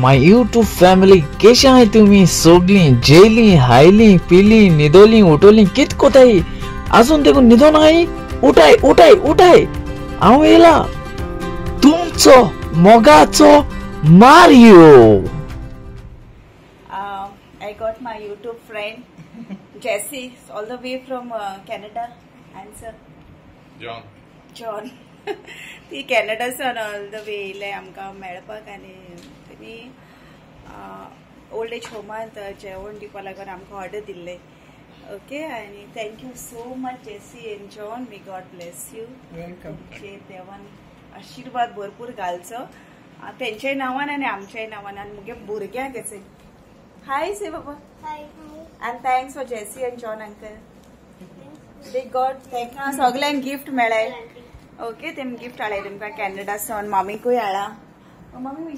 माय YouTube family कशा आहे तुम्ही सगळी जेली हायली पिली निदोली उठवली कित कोताई अजून देखून निधो नाही उठाय उठाय उठाय हांव येला तुमचो मोगाचो Mario. I got my YouTube friend Jessie all the way from Canada and sir John ती कॅनडासान ऑल द वे येयले आमकां मेळपाक आनी तेमी ओल्ड एज होमांत जेवण दिवपा लागून आमकां ऑर्डर दिल्ले. ओके आनी thank you so much Jessie and John. May God bless you. Welcome. देवान आशिर्वाद भरपूर घालचो तेंच्याय नांवान आनी आमच्याय नांवान आनी मुगे भुरग्यांक एसे हाय से बाबा. Hi and thanks for Jessie and John uncle. दे गॉड तांकां सगल्यांक गिफ्ट मेळ्ळें. ओके तेम गिफ्ट हाडले तुमकां कॅनडासान मामीकूय हाडा. मामी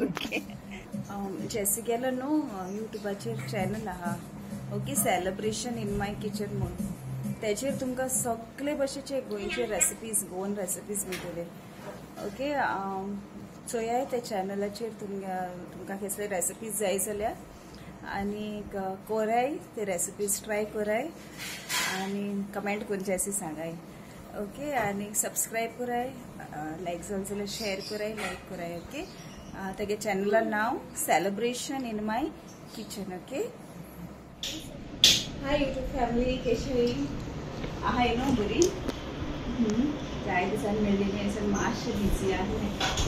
ओके जेसी गेलो न्हू युट्यूबाचेर चॅनल आहा okay celebration in my kitchen म्हणून तेचेर तुमकां सगळे भशेचे गोंयचे रेसिपीज गोवन रेसिपीज मेळटले. ओके चोयाय त्या चॅनलाचेर तुमकां कसले रेसिपीज जाय जाल्यार आनी कोराय ते रेसिपीज ट्राय कोराय आनी कमेंट करून जेसी सांगाय. ओके आनी सबस्क्राईब कराय लायक जाल जाल्यार शेअर कराय लायक कराय. ओके तेगे चॅनला नाव celebration in my kitchen. Okay hi YouTube family कशी आहाय न्हू बरी. जाय दिसान मेळ्ळी न्ही मातशें बिजी आहे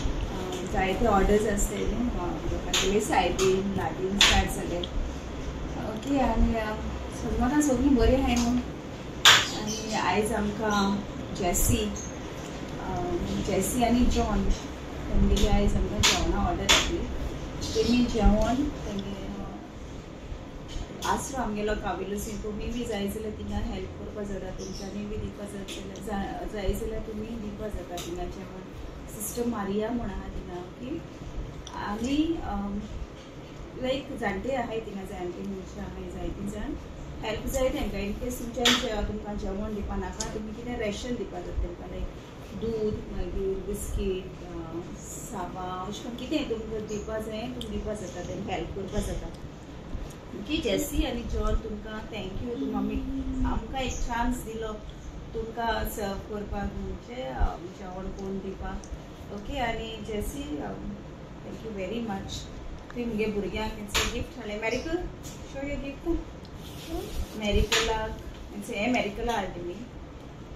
जायते ऑर्डर्स आसले न्हू लोकांचे सायबीन लाडीन स्टार्ट जाले. ओके आनी सगळ्यांना सगळीं बरी आहाय न्हू. आनी आयज आमकां जेसी आनी जॉन तेंगेली आयज आमकां जेवणा ऑर्डर दिली. तेमी जेवण तेंगे आसरो आमगेलो काविलोसी तुमी बी जाय जाल्यार थिंगा हेल्प करपा जाता तुमच्यांनी बी दिवपा जाय जाल्यार तुमी दिवपा जाता थिंगा जेवण. सिस्टर मारिया म्हण आहा थिंगा. ओके आनी लायक जाणटे आहाय थिंगा जाणटे मनशां आहाय जायतीं जाण हेल्प जाय तांकां इन केस तुमकां जेवण दिवपा नाका तुमी कितें रेशन दिवपा जाता तांकां लायक दूद मागीर बिस्कीट साबा अशें करून कितें तुमकां दिवपा जाय तुमी दिवपा जाता तांकां हेल्प करपा जाता. ओके जेसी आनी जॉन तुमकां थँक्यू तुमी आमकां एक चान्स दिलो तुमकां सर्व करपाक म्हणजे जेवण करून दिवपाक. ओके आनी जेसी थँक्यू वेरी मच. तुमी मुगे भुरग्यांक गिफ्ट हाडलें मेरिकल शो यू गिफ्ट मेरिकलाक हे मेरिकला हाडली मी.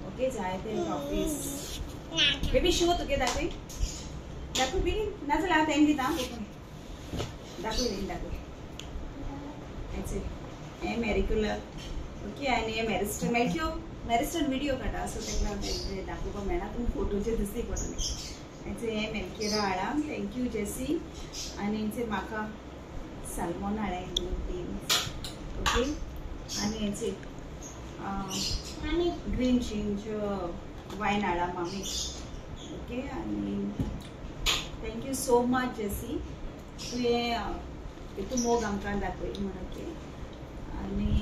ओके जायते ऑफिस बेबी शो तुगे दाखय दाखय बेगीन नाजाल्यार हांव तेंक दिता दाखय बेगीन दाखय हे मेरिकला. ओके आनी हे मेरिस्टर मेरिस्टर व्हिडिओ काडा सो ताका दाखोवपाक मेळना पूण फोटोचेर दिसली पडटलें. हे मेरिकेरा हाडा थँक्यू जेसी आनी म्हाका सालमॉन हाडा 2-3. ओके आनी ग्रीन चिंच वायन हाडा मामी. ओके आनी थँक्यू सो मच जेसी तुवें हितू मोग आमकां दाखय म्हण. ओके आनी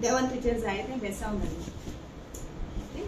देवान तुजेर जायतें बेसांव घालें. ओके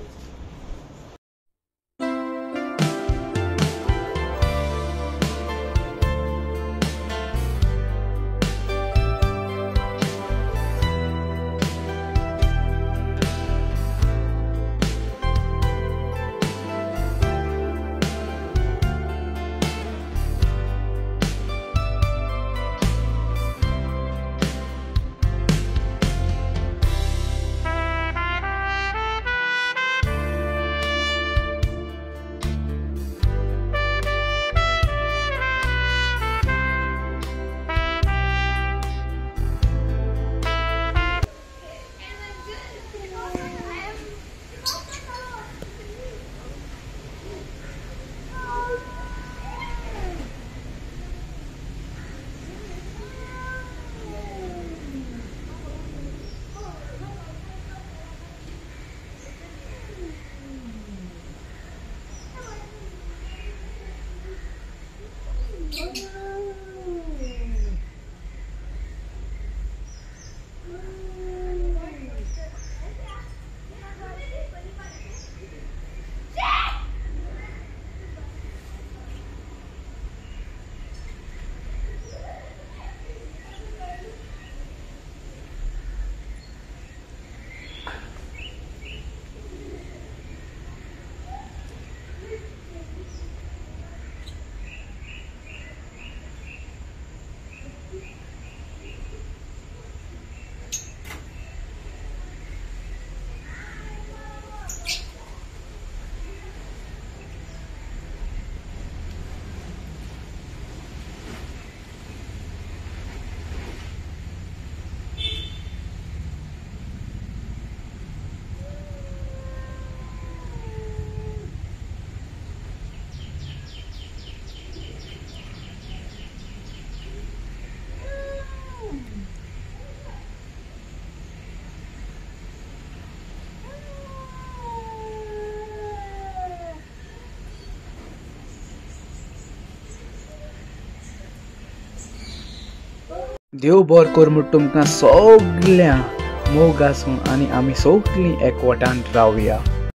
देव बरें कर म्हूण तुमकां सगळ्यांक मोग आसूं आनी आमी सगळीं एकवटान रावया.